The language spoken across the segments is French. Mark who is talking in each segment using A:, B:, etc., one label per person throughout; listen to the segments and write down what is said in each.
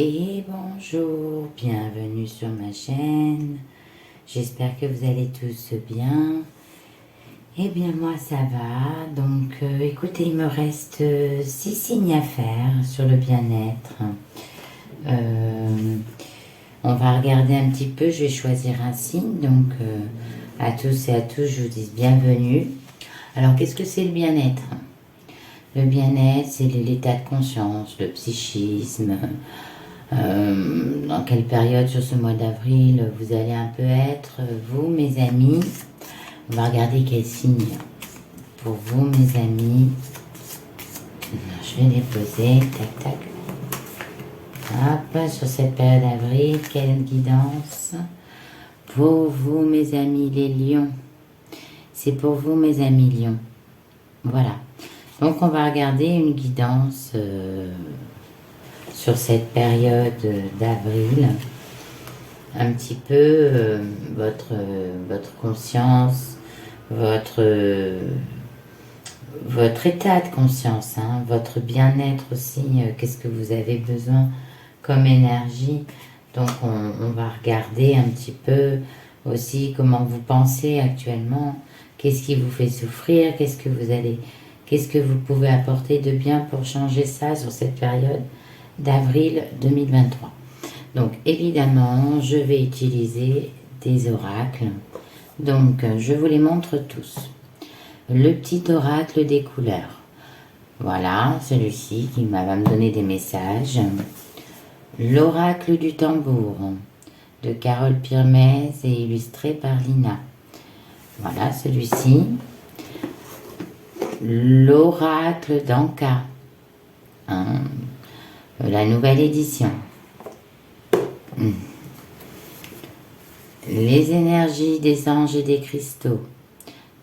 A: Et bonjour, bienvenue sur ma chaîne. J'espère que vous allez tous bien. Eh bien moi ça va. Donc écoutez, il me reste 6 signes à faire sur le bien-être. On va regarder un petit peu, je vais choisir un signe. Donc à tous et à tous, je vous dis bienvenue. Alors qu'est-ce que c'est le bien-être? Le bien-être, c'est l'état de conscience, le psychisme. Dans quelle période sur ce mois d'avril vous allez un peu être, vous mes amis. On va regarder quel signe pour vous mes amis. Je vais les poser, tac tac. Hop, sur cette période d'avril, quelle guidance pour vous mes amis les lions. C'est pour vous mes amis lions. Voilà. Donc on va regarder une guidance sur cette période d'avril, un petit peu votre conscience, votre état de conscience, hein, votre bien-être aussi, qu'est-ce que vous avez besoin comme énergie. Donc on va regarder un petit peu aussi comment vous pensez actuellement, qu'est-ce qui vous fait souffrir, qu'est-ce que vous pouvez apporter de bien pour changer ça sur cette période d'avril 2023. Donc évidemment, je vais utiliser des oracles. Donc je vous les montre tous. Le petit oracle des couleurs. Voilà, celui-ci qui va me donner des messages. L'oracle du tambour de Carole Pirmez et illustré par Lina. Voilà celui-ci. L'oracle d'Anka. Hein, la nouvelle édition. Les énergies des anges et des cristaux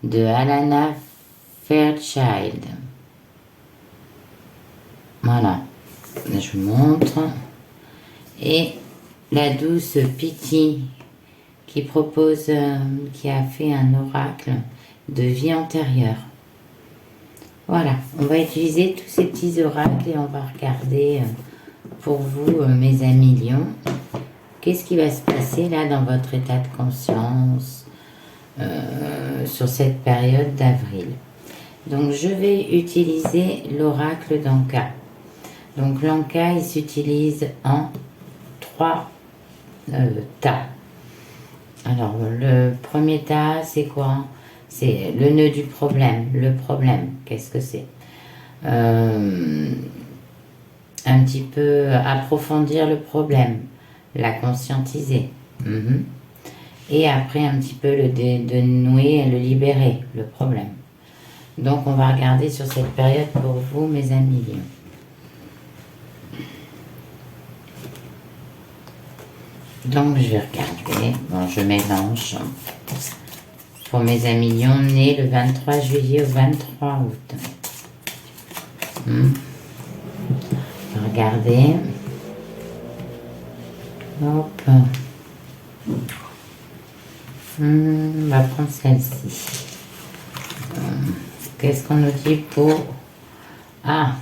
A: de Alana Fairchild. Voilà, je vous montre. Et la douce Pity qui propose, qui a fait un oracle de vie antérieure. Voilà, on va utiliser tous ces petits oracles et on va regarder pour vous, mes amis lions, qu'est-ce qui va se passer là dans votre état de conscience sur cette période d'avril. Donc je vais utiliser l'oracle d'Anka. Donc l'Anka, il s'utilise en 3 tas. Alors le premier tas, c'est quoi? C'est le nœud du problème. Le problème, qu'est-ce que c'est? Un petit peu approfondir le problème, la conscientiser. Et après un petit peu le dénouer et le libérer, le problème. Donc on va regarder sur cette période pour vous mes amis lions. Donc je vais regarder, bon je mélange. Pour mes amis lions nés le 23 juillet au 23 août. Regardez. Hop. On va prendre celle-ci. Qu'est-ce qu'on nous dit pour... Ah,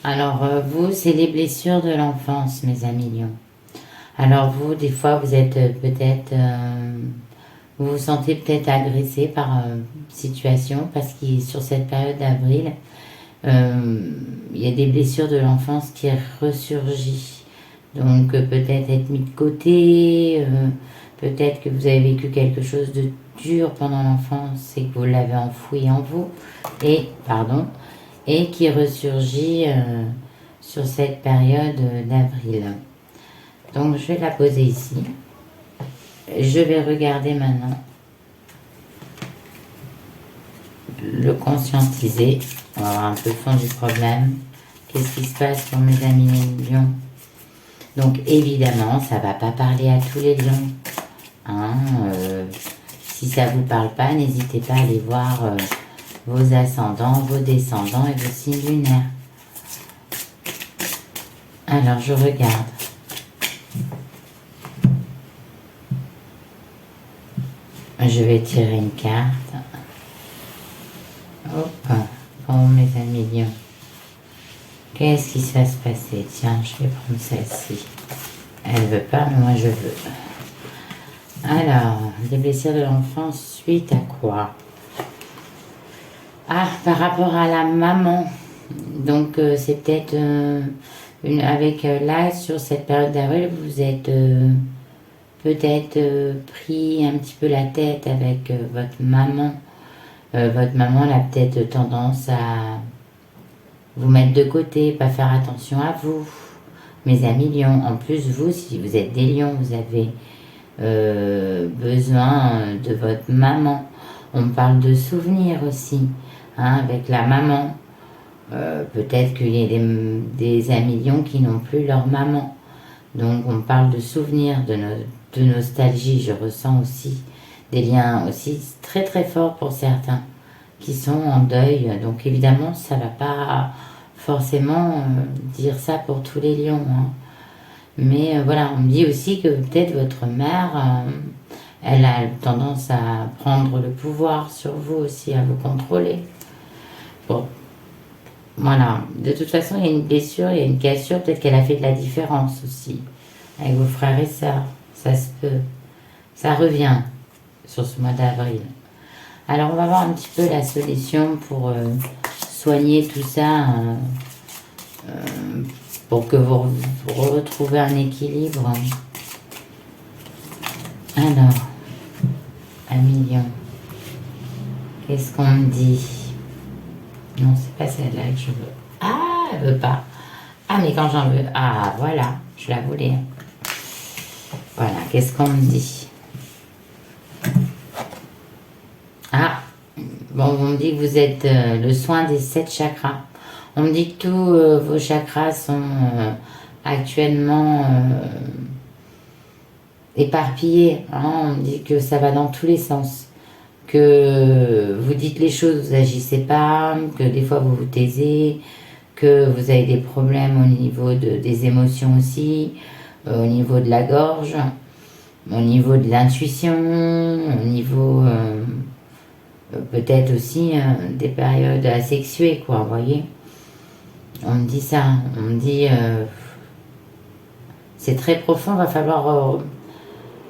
A: alors vous, c'est les blessures de l'enfance, mes amis lions. Alors vous, des fois, vous êtes peut-être... vous vous sentez peut-être agressé par situation parce que sur cette période d'avril, il y a des blessures de l'enfance qui ressurgissent. Donc peut-être être mis de côté, peut-être que vous avez vécu quelque chose de dur pendant l'enfance et que vous l'avez enfoui en vous, et qui ressurgit sur cette période d'avril. Donc je vais la poser ici. Je vais regarder maintenant, le conscientiser, on va voir un peu le fond du problème. Qu'est-ce qui se passe pour mes amis les lions? Donc évidemment, ça ne va pas parler à tous les lions. Hein, si ça ne vous parle pas, n'hésitez pas à aller voir vos ascendants, vos descendants et vos signes lunaires. Alors je regarde. Je vais tirer une carte. Hop, pour mes amis lions. Qu'est-ce qui va se passer? Tiens, je vais prendre celle-ci. Elle veut pas, mais moi je veux. Alors, des blessures de l'enfance suite à quoi? Ah, par rapport à la maman. Donc, c'est peut-être avec là, sur cette période d'avril, vous êtes peut-être pris un petit peu la tête avec votre maman. Votre maman elle a peut-être tendance à vous mettre de côté, pas faire attention à vous. Mes amis lions, en plus vous, si vous êtes des lions, vous avez besoin de votre maman. On parle de souvenirs aussi, hein, avec la maman. Peut-être qu'il y a des amis lions qui n'ont plus leur maman. Donc on parle de souvenirs, de nostalgie. Je ressens aussi des liens aussi très très forts pour certains qui sont en deuil. Donc évidemment, ça ne va pas forcément dire ça pour tous les lions. Hein. Mais voilà, on me dit aussi que peut-être votre mère, elle a tendance à prendre le pouvoir sur vous aussi, à vous contrôler. Bon, voilà. De toute façon, il y a une blessure, il y a une cassure, peut-être qu'elle a fait de la différence aussi. Avec vos frères et sœurs, ça se peut. Ça revient sur ce mois d'avril. Alors, on va voir un petit peu la solution pour soigner tout ça, pour que vous retrouvez un équilibre. Alors, Amilion, qu'est-ce qu'on me dit? Non, c'est pas celle-là que je veux. Ah, elle veut pas. Ah, mais quand j'en veux... Ah, voilà, je la voulais. Voilà, qu'est-ce qu'on me dit? Ah, bon, on me dit que vous êtes le soin des 7 chakras. On me dit que tous vos chakras sont actuellement éparpillés. Hein. On me dit que ça va dans tous les sens. Que vous dites les choses, vous n'agissez pas, que des fois vous vous taisez, que vous avez des problèmes au niveau des émotions aussi, au niveau de la gorge, au niveau de l'intuition, au niveau peut-être aussi des périodes asexuées, quoi, vous voyez. On me dit ça, on me dit c'est très profond, va falloir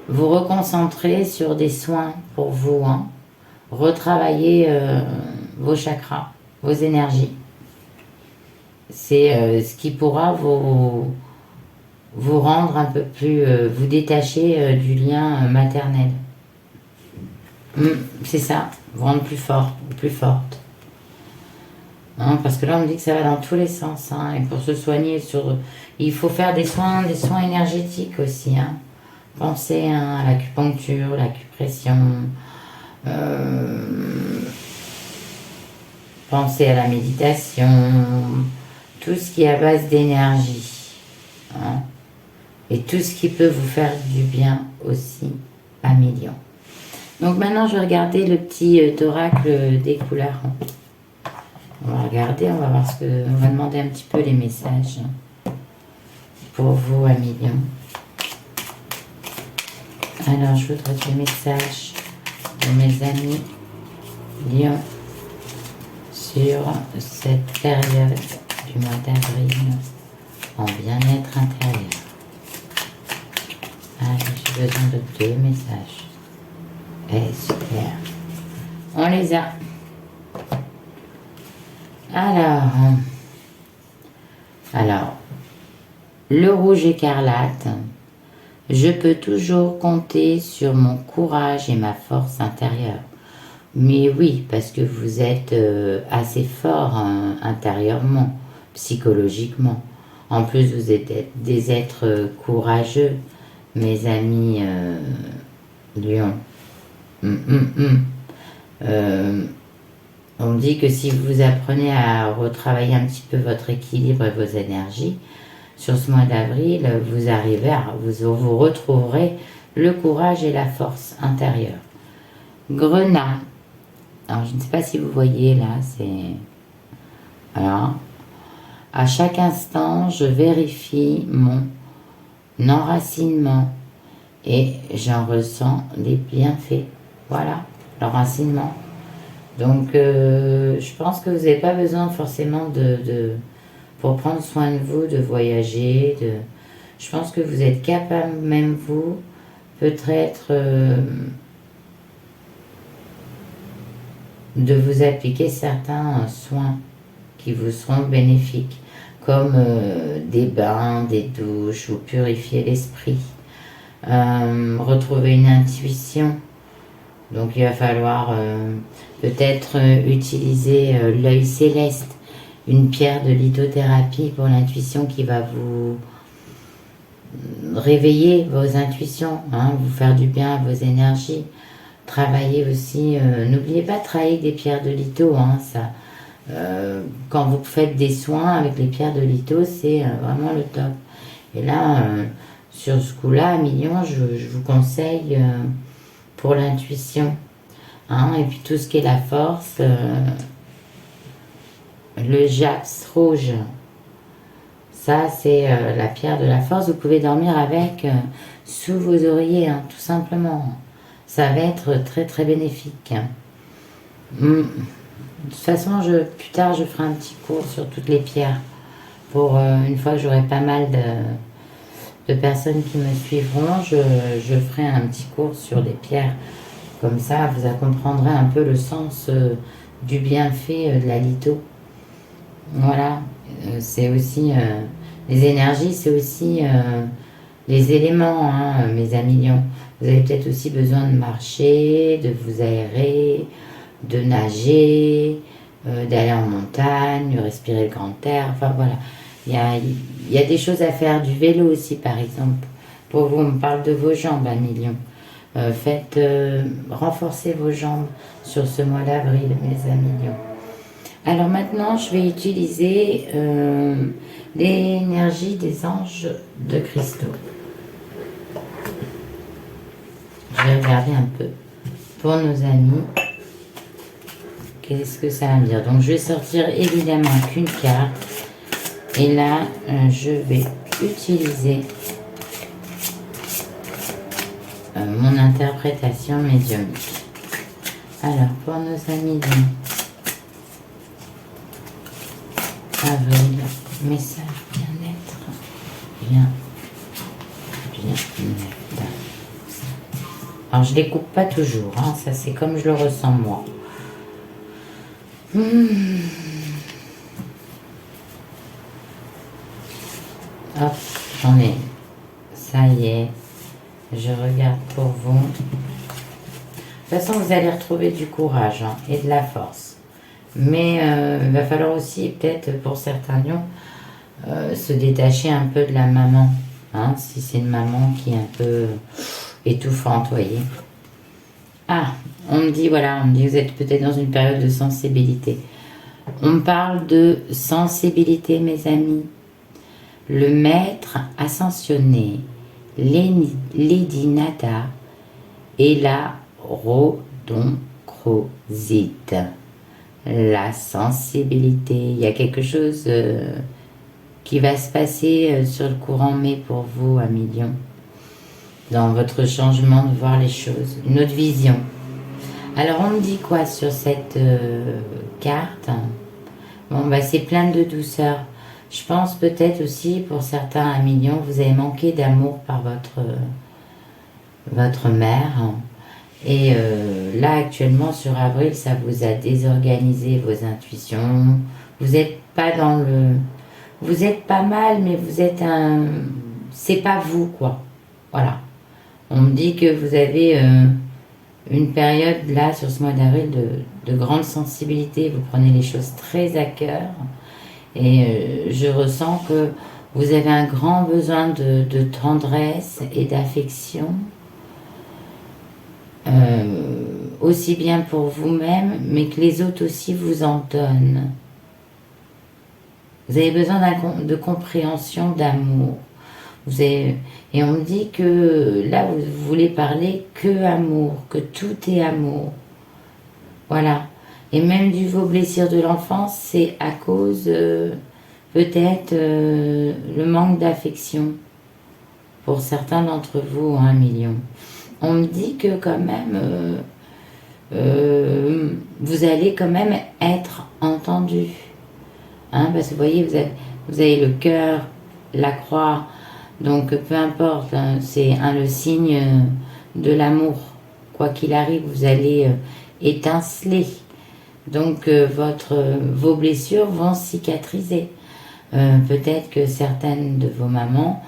A: vous reconcentrer sur des soins pour vous, hein. Retravailler vos chakras, vos énergies. C'est ce qui pourra vous rendre un peu plus, vous détacher du lien maternel. C'est ça, vous rendre plus fort, plus forte. Hein, parce que là on me dit que ça va dans tous les sens. Hein, et pour se soigner, il faut faire des soins énergétiques aussi. Hein. Pensez à l'acupuncture, l'acupression. Pensez à la méditation, tout ce qui est à base d'énergie, hein, et tout ce qui peut vous faire du bien aussi à millions. Donc maintenant je vais regarder le petit oracle des couleurs. On va regarder, on va voir on va demander un petit peu les messages pour vous à millions. Alors je voudrais des messages de mes amis Lion sur cette période du mois d'avril en bien-être intérieur. Allez, j'ai besoin de 2 messages. Eh, super. On les a. Alors, le rouge écarlate. Je peux toujours compter sur mon courage et ma force intérieure. Mais oui, parce que vous êtes assez fort intérieurement, psychologiquement. En plus, vous êtes des êtres courageux, mes amis Lion. On me dit que si vous apprenez à retravailler un petit peu votre équilibre et vos énergies, sur ce mois d'avril, vous retrouverez le courage et la force intérieure. Grenat. Alors, je ne sais pas si vous voyez là, c'est... Voilà. À chaque instant, je vérifie mon enracinement et j'en ressens les bienfaits. Voilà, l'enracinement. Donc, je pense que vous n'avez pas besoin forcément de pour prendre soin de vous, de voyager. Je pense que vous êtes capable, même vous, peut-être de vous appliquer certains soins qui vous seront bénéfiques, comme des bains, des douches, ou purifier l'esprit, retrouver une intuition. Donc il va falloir peut-être utiliser l'œil céleste, une pierre de lithothérapie pour l'intuition qui va vous réveiller vos intuitions, hein, vous faire du bien à vos énergies. Travailler aussi, n'oubliez pas de travailler avec des pierres de litho, hein, ça. Quand vous faites des soins avec les pierres de litho, c'est vraiment le top. Et là, sur ce coup-là, à million, je vous conseille pour l'intuition. Hein, et puis tout ce qui est la force, le japs rouge, ça c'est la pierre de la force. Vous pouvez dormir avec sous vos oreillers, hein, tout simplement. Ça va être très très bénéfique. De toute façon, plus tard, je ferai un petit cours sur toutes les pierres. Pour une fois que j'aurai pas mal de personnes qui me suivront, je ferai un petit cours sur les pierres. Comme ça, vous comprendrez un peu le sens du bienfait de la litho. Voilà, c'est aussi les énergies, c'est aussi les éléments, hein, mes amis lions. Vous avez peut-être aussi besoin de marcher, de vous aérer, de nager, d'aller en montagne, de respirer le grand air. Enfin voilà, il y a des choses à faire, du vélo aussi par exemple. Pour vous, on me parle de vos jambes, amis lions. Faites renforcer vos jambes sur ce mois d'avril, mes amis lions. Alors maintenant, je vais utiliser l'énergie des anges de cristaux. Je vais regarder un peu pour nos amis. Qu'est-ce que ça va me dire? Donc, je vais sortir évidemment qu'une carte. Et là, je vais utiliser mon interprétation médiumnique. Alors, pour nos amis de avril, message bien-être, bien-être. Alors, je les coupe pas toujours, hein, ça c'est comme je le ressens moi. Hop, j'en ai. Ça y est. Je regarde pour vous. De toute façon, vous allez retrouver du courage, hein, et de la force. Mais il va falloir aussi, peut-être pour certains lions, se détacher un peu de la maman. Hein, si c'est une maman qui est un peu étouffante, voyez. Ah, on me dit, voilà, vous êtes peut-être dans une période de sensibilité. On me parle de sensibilité, mes amis. Le maître ascensionné, Lady Nada, et la rhodochrosite. La sensibilité. Il y a quelque chose qui va se passer sur le courant mai pour vous, amis lions. Dans votre changement de voir les choses. Une autre vision. Alors, on me dit quoi sur cette carte? Bon, bah, c'est plein de douceur. Je pense peut-être aussi, pour certains amis lions, vous avez manqué d'amour par votre mère. Et là, actuellement, sur avril, ça vous a désorganisé vos intuitions. Vous n'êtes pas dans le... Vous êtes pas mal, mais vous êtes un... C'est pas vous, quoi. Voilà. On me dit que vous avez une période, là, sur ce mois d'avril, de grande sensibilité. Vous prenez les choses très à cœur. Et je ressens que vous avez un grand besoin de tendresse et d'affection. Aussi bien pour vous-même, mais que les autres aussi vous en donnent. Vous avez besoin de compréhension, d'amour. Et on me dit que là, vous voulez parler que amour, que tout est amour. Voilà. Et même vos blessures de l'enfance, c'est à cause peut-être le manque d'affection pour certains d'entre vous, 1 million. On me dit que quand même, vous allez quand même être entendu. Hein, parce que vous voyez, Vous avez le cœur, la croix. Donc, peu importe, hein, c'est le signe de l'amour. Quoi qu'il arrive, vous allez étinceler. Donc, vos blessures vont cicatriser. Peut-être que certaines de vos mamans,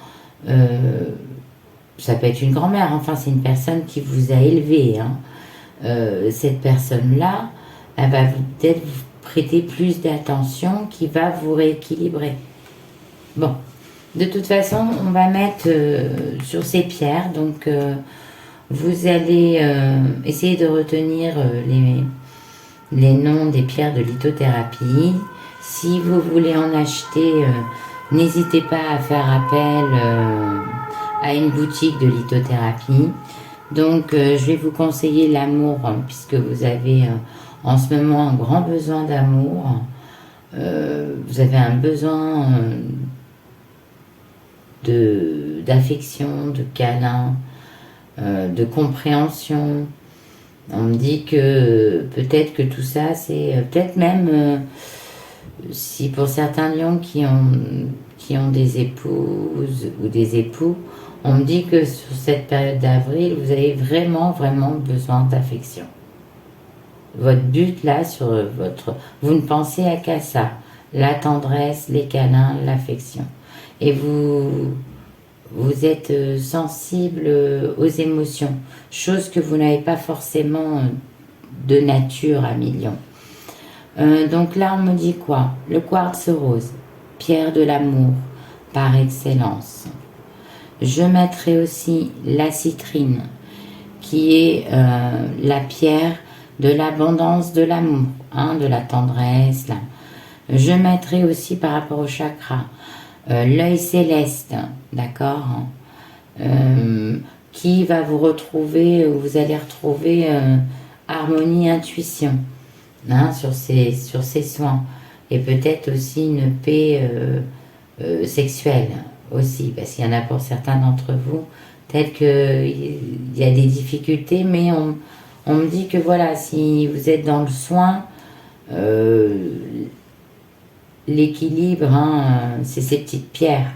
A: ça peut être une grand-mère, enfin, c'est une personne qui vous a élevé. Hein. Cette personne-là, elle va peut-être vous prêter plus d'attention, qui va vous rééquilibrer. Bon, de toute façon, on va mettre sur ces pierres, donc vous allez essayer de retenir les noms des pierres de lithothérapie. Si vous voulez en acheter, n'hésitez pas à faire appel à une boutique de lithothérapie. Donc, je vais vous conseiller l'amour, puisque vous avez en ce moment un grand besoin d'amour. Vous avez un besoin d'affection, de câlin, de compréhension. On me dit que peut-être que tout ça, c'est peut-être même si pour certains lions qui ont des épouses ou des époux, on me dit que sur cette période d'avril, vous avez vraiment, vraiment besoin d'affection. Votre but là, vous ne pensez qu'à ça, la tendresse, les câlins, l'affection. Et vous êtes sensible aux émotions, chose que vous n'avez pas forcément de nature à millions. Donc là, on me dit quoi? Le quartz rose, pierre de l'amour, par excellence. Je mettrai aussi la citrine, qui est la pierre de l'abondance de l'amour, hein, de la tendresse. Là. Je mettrai aussi par rapport au chakra, l'œil céleste, d'accord, qui va vous retrouver, vous allez retrouver harmonie, intuition, hein, sur ces soins, et peut-être aussi une paix sexuelle aussi, parce qu'il y en a pour certains d'entre vous, peut-être qu'il y a des difficultés, mais on me dit que voilà, si vous êtes dans le soin, l'équilibre, hein, c'est ces petites pierres,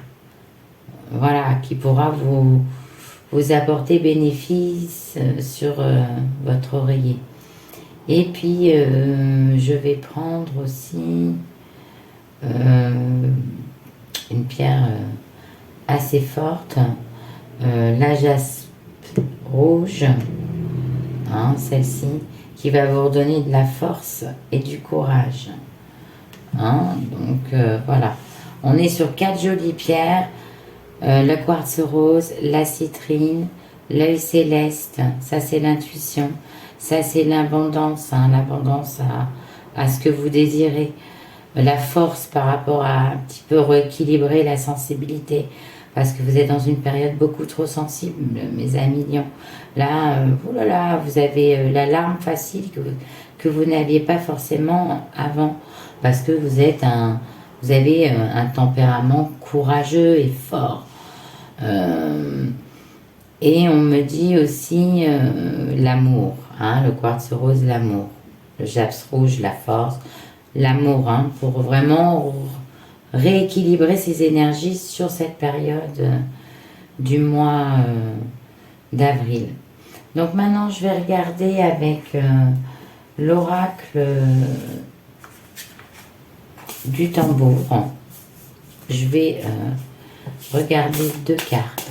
A: voilà, qui pourra vous apporter bénéfice sur votre oreiller. Et puis, je vais prendre aussi une pierre assez forte, la jaspe rouge, hein, celle-ci, qui va vous redonner de la force et du courage. Hein, donc voilà, on est sur 4 jolies pierres, le quartz rose, la citrine, l'œil céleste, ça c'est l'intuition, ça c'est l'abondance, hein, l'abondance à ce que vous désirez, la force par rapport à un petit peu rééquilibrer la sensibilité, parce que vous êtes dans une période beaucoup trop sensible, mes amis lions. Là, oh là là, vous avez la larme facile que vous n'aviez pas forcément avant, parce que vous avez un tempérament courageux et fort. Et on me dit aussi l'amour, hein, le quartz rose, l'amour, le jaspis rouge, la force, l'amour, hein, pour vraiment rééquilibrer ses énergies sur cette période du mois d'avril. Donc maintenant, je vais regarder avec l'oracle du tambour. Je vais regarder 2 cartes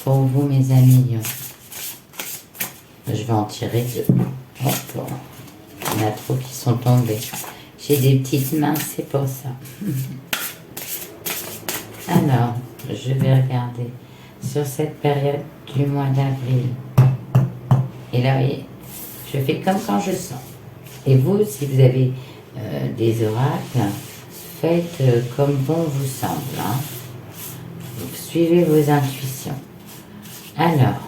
A: pour vous, mes amis lions. Je vais en tirer 2. Hop. Il y en a trop qui sont tombés. J'ai des petites mains, c'est pour ça. Alors, je vais regarder sur cette période du mois d'avril. Et là, vous voyez, je fais comme quand je sens. Et vous, si vous avez des oracles, faites comme bon vous semble. Hein. Suivez vos intuitions. Alors,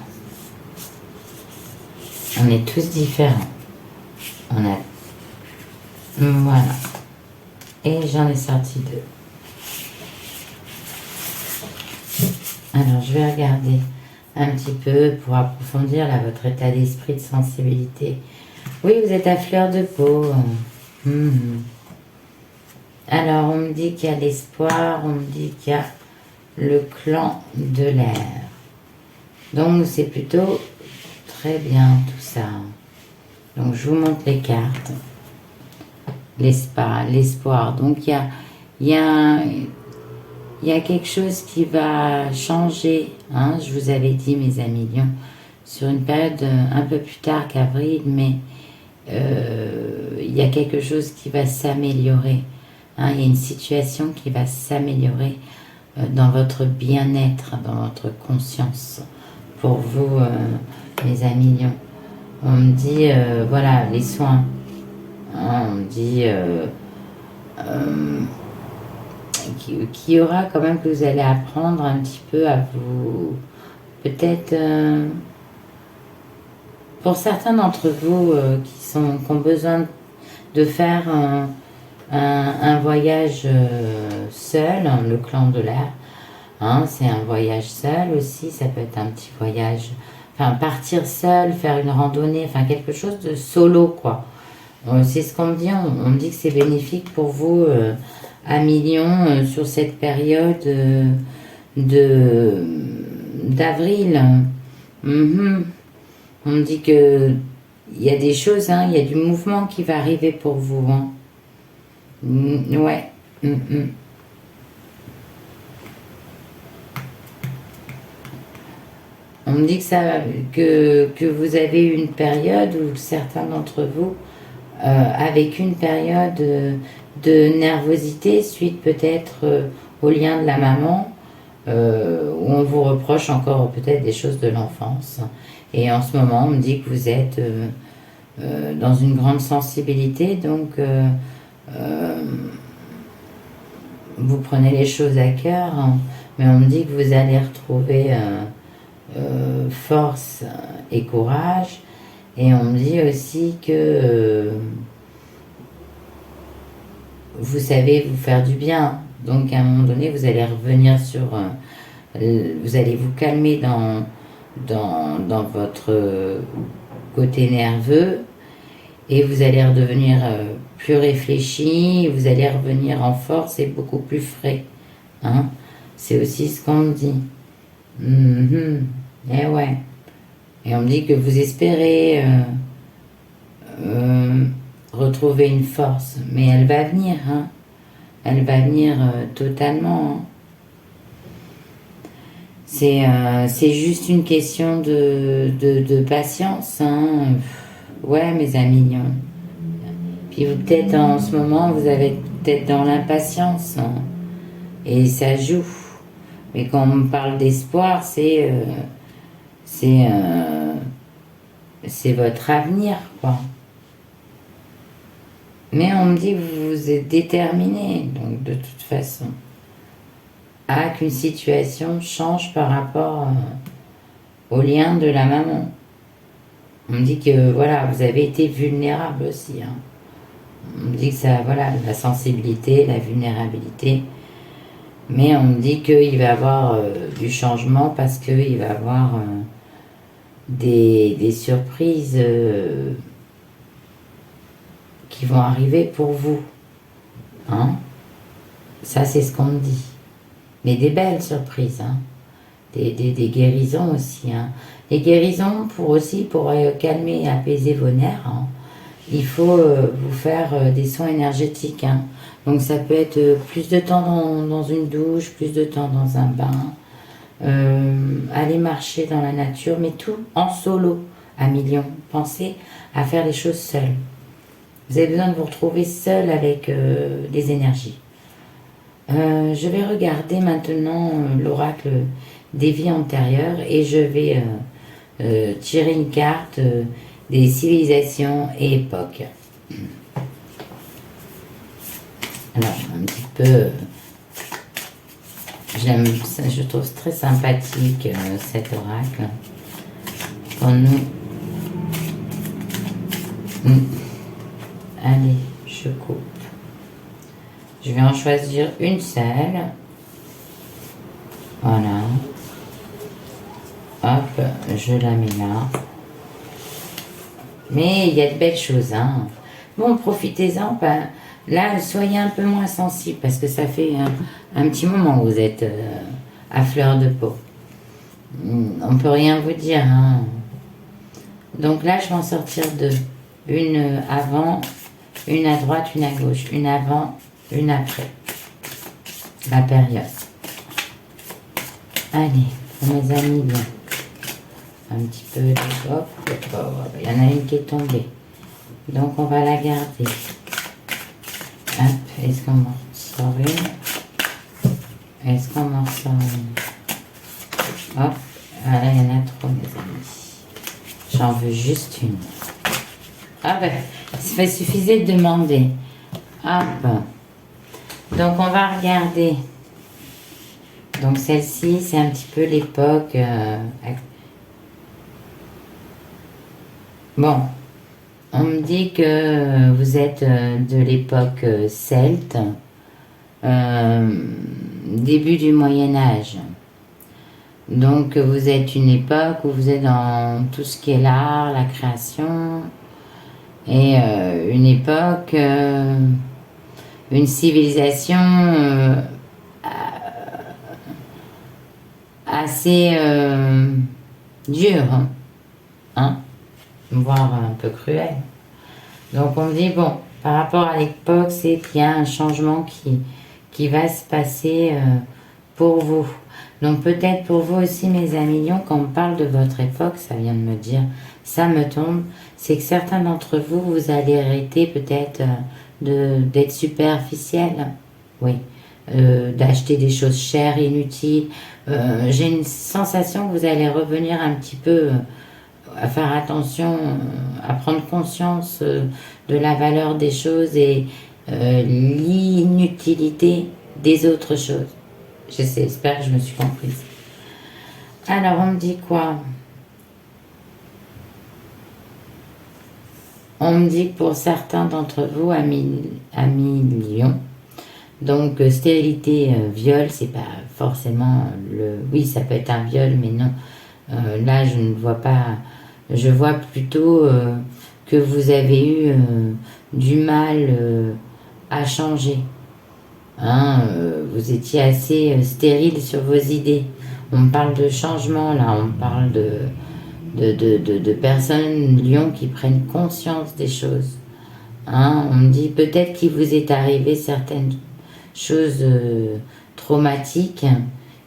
A: on est tous différents. On a... Voilà. Et j'en ai sorti 2. Alors, je vais regarder un petit peu pour approfondir là, votre état d'esprit, de sensibilité. Oui, vous êtes à fleur de peau. Alors, on me dit qu'il y a l'espoir, on me dit qu'il y a le clan de l'air. Donc, c'est plutôt très bien tout ça. Donc, je vous montre les cartes. L'espoir. Donc, il y a quelque chose qui va changer. Hein, je vous avais dit, mes amis lions, sur une période un peu plus tard qu'avril, mais il y a quelque chose qui va s'améliorer. Hein, il y a une situation qui va s'améliorer dans votre bien-être, dans votre conscience. Pour vous, mes amis lions. On me dit, voilà, les soins. Hein, on me dit qu'il y aura quand même que vous allez apprendre un petit peu à vous... Peut-être... pour certains d'entre vous qui ont besoin de faire un voyage seul, hein, le clan de l'air, hein, c'est un voyage seul aussi, ça peut être un petit voyage, enfin partir seul, faire une randonnée, enfin quelque chose de solo quoi. C'est ce qu'on me dit, on me dit que c'est bénéfique pour vous à millions sur cette période d'avril. On me dit que il y a des choses, hein, il y a du mouvement qui va arriver pour vous. Hein. Ouais. On me dit que vous avez eu une période où certains d'entre vous avec une période de nervosité suite peut-être au lien de la maman où on vous reproche encore peut-être des choses de l'enfance. Et en ce moment, on me dit que vous êtes dans une grande sensibilité, donc vous prenez les choses à cœur, hein, mais on me dit que vous allez retrouver force et courage, et on me dit aussi que vous savez vous faire du bien, donc à un moment donné, vous allez revenir sur... vous allez vous calmer dans votre côté nerveux et vous allez redevenir plus réfléchi, vous allez revenir en force et beaucoup plus frais. Hein, c'est aussi ce qu'on me dit. Et ouais. Et on me dit que vous espérez retrouver une force, mais elle va venir. Hein, elle va venir totalement. Hein. C'est juste une question de patience. Hein. Ouais, mes amis. Hein. Puis peut-être en ce moment, vous avez peut-être dans l'impatience. Hein. Et ça joue. Mais quand on me parle d'espoir, c'est votre avenir, quoi. Mais on me dit que vous êtes déterminé, donc de toute façon. Qu'une situation change par rapport au lien de la maman. On me dit que voilà, vous avez été vulnérable aussi. Hein. On me dit que ça, voilà, la sensibilité, la vulnérabilité. Mais on me dit qu'il va y avoir du changement parce qu'il va y avoir des surprises qui vont arriver pour vous. Hein. Ça, c'est ce qu'on me dit. Mais des belles surprises, hein. Des guérisons aussi. Hein. Les guérisons, pour calmer et apaiser vos nerfs, hein, il faut vous faire des soins énergétiques. Hein. Donc ça peut être plus de temps dans une douche, plus de temps dans un bain, aller marcher dans la nature, mais tout en solo, à millions. Pensez à faire les choses seuls. Vous avez besoin de vous retrouver seul avec les énergies. Je vais regarder maintenant l'oracle des vies antérieures et je vais tirer une carte des civilisations et époques. Alors, un petit peu... j'aime ça, je trouve très sympathique cet oracle. Pour nous... Allez, je coupe. Je vais en choisir une seule. Voilà. Hop, je la mets là. Mais il y a de belles choses, hein. Bon, profitez-en. Là, soyez un peu moins sensible parce que ça fait un petit moment que vous êtes à fleur de peau. On peut rien vous dire, hein. Donc là, je vais en sortir deux. Une avant, une à droite, une à gauche. Une avant, une après. La période. Allez, pour mes amis, bien. Un petit peu, hop, hop, hop. Il y en a une qui est tombée. Donc on va la garder. Hop, est-ce qu'on en ressort une? Est-ce qu'on en ressort une? Hop, voilà, il y en a trop, mes amis. J'en veux juste une. Ah ben, il suffisait de demander. Hop. Donc on va regarder. Donc celle-ci, c'est un petit peu l'époque. Bon, on me dit que vous êtes de l'époque celte, début du Moyen Âge. Donc vous êtes une époque où vous êtes dans tout ce qui est l'art, la création, et une époque, une civilisation assez dure, hein, voire un peu cruelle. Donc on me dit, bon, par rapport à l'époque, c'est qu'il y a un changement qui va se passer pour vous. Donc peut-être pour vous aussi, mes amis lions, quand on parle de votre époque, ça vient de me dire, ça me tombe, c'est que certains d'entre vous, vous allez arrêter peut-être d'être superficiel, oui, d'acheter des choses chères, inutiles. J'ai une sensation que vous allez revenir un petit peu à faire attention, à prendre conscience de la valeur des choses et l'inutilité des autres choses. J'espère que je me suis comprise. Alors, on me dit quoi? On me dit que pour certains d'entre vous, amis lions, donc stérilité, viol, c'est pas forcément le... Oui, ça peut être un viol, mais non. Là, je ne vois pas... Je vois plutôt que vous avez eu du mal à changer. Hein, vous étiez assez stérile sur vos idées. On parle de changement là, on parle de personnes lions qui prennent conscience des choses. Hein, on me dit peut-être qu'il vous est arrivé certaines choses traumatiques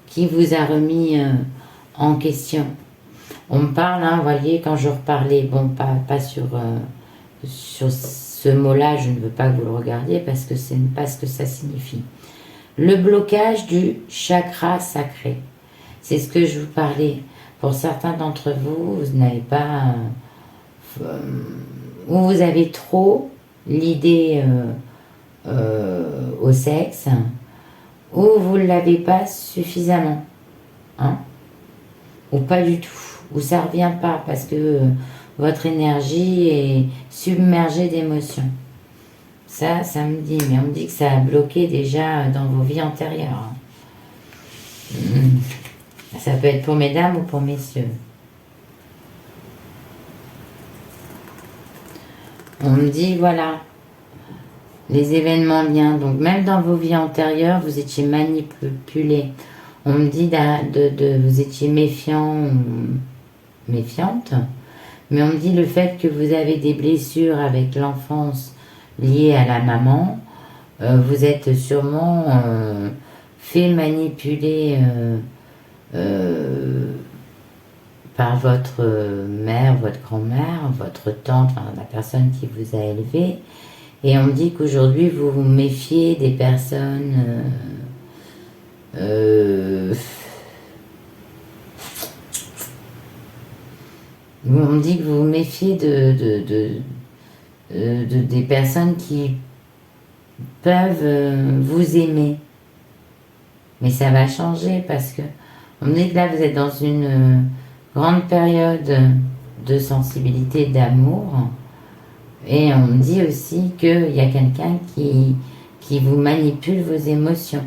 A: qui vous a remis en question. On me parle, hein, vous voyez, quand je reparlais, bon, pas sur ce mot-là, je ne veux pas que vous le regardiez parce que ce n'est pas ce que ça signifie. Le blocage du chakra sacré. C'est ce que je vous parlais. Pour certains d'entre vous, vous n'avez pas... ou vous avez trop l'idée au sexe, ou vous ne l'avez pas suffisamment. Hein, ou pas du tout. Ou ça ne revient pas parce que votre énergie est submergée d'émotions. Ça me dit, mais on me dit que ça a bloqué déjà dans vos vies antérieures. Ça peut être pour mesdames ou pour messieurs. On me dit, voilà, les événements bien. Donc même dans vos vies antérieures, vous étiez manipulé. On me dit vous étiez méfiant ou méfiante. Mais on me dit le fait que vous avez des blessures avec l'enfance liées à la maman, vous êtes sûrement fait manipuler par votre mère, votre grand-mère, votre tante, enfin, la personne qui vous a élevé. Et on me dit qu'aujourd'hui vous vous méfiez des personnes on me dit que vous vous méfiez des personnes qui peuvent vous aimer. Mais ça va changer parce que on me dit que là vous êtes dans une grande période de sensibilité, d'amour. Et on me dit aussi qu'il y a quelqu'un qui vous manipule vos émotions.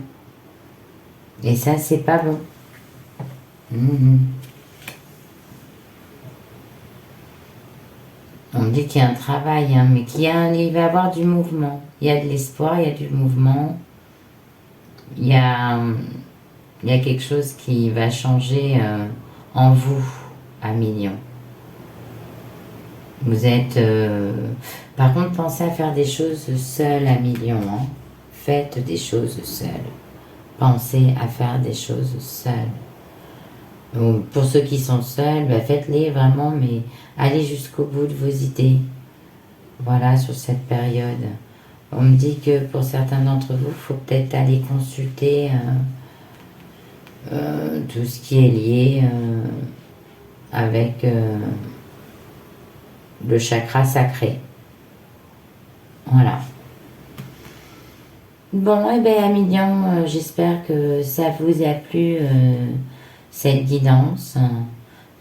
A: Et ça, c'est pas bon. On me dit qu'il y a un travail, hein, mais il va y avoir du mouvement. Il y a de l'espoir, il y a du mouvement. Il y a, il y a quelque chose qui va changer en vous, à million. Vous êtes... Par contre, pensez à faire des choses seul à million. Hein. Faites des choses seul. Pensez à faire des choses seul. Pour ceux qui sont seuls, bah faites-les vraiment, mais allez jusqu'au bout de vos idées. Voilà, sur cette période. On me dit que pour certains d'entre vous, il faut peut-être aller consulter tout ce qui est lié avec le chakra sacré. Voilà. Bon, et bien, Amilion, j'espère que ça vous a plu, cette guidance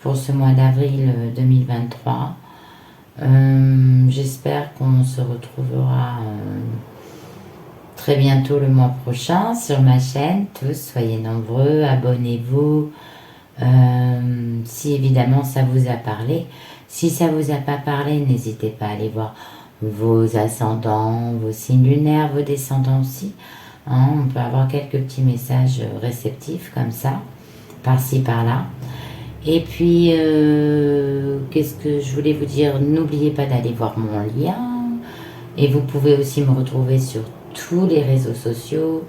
A: pour ce mois d'avril 2023. J'espère qu'on se retrouvera très bientôt le mois prochain sur ma chaîne. Tous, soyez nombreux, abonnez-vous. Si évidemment ça vous a parlé. Si ça vous a pas parlé, n'hésitez pas à aller voir vos ascendants, vos signes lunaires, vos descendants aussi. Hein, on peut avoir quelques petits messages réceptifs comme ça, par-ci, par-là. Et puis, qu'est-ce que je voulais vous dire? N'oubliez pas d'aller voir mon lien. Et vous pouvez aussi me retrouver sur tous les réseaux sociaux.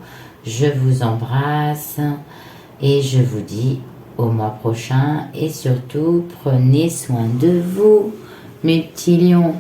A: Je vous embrasse et je vous dis au mois prochain. Et surtout, prenez soin de vous, mes petits lions.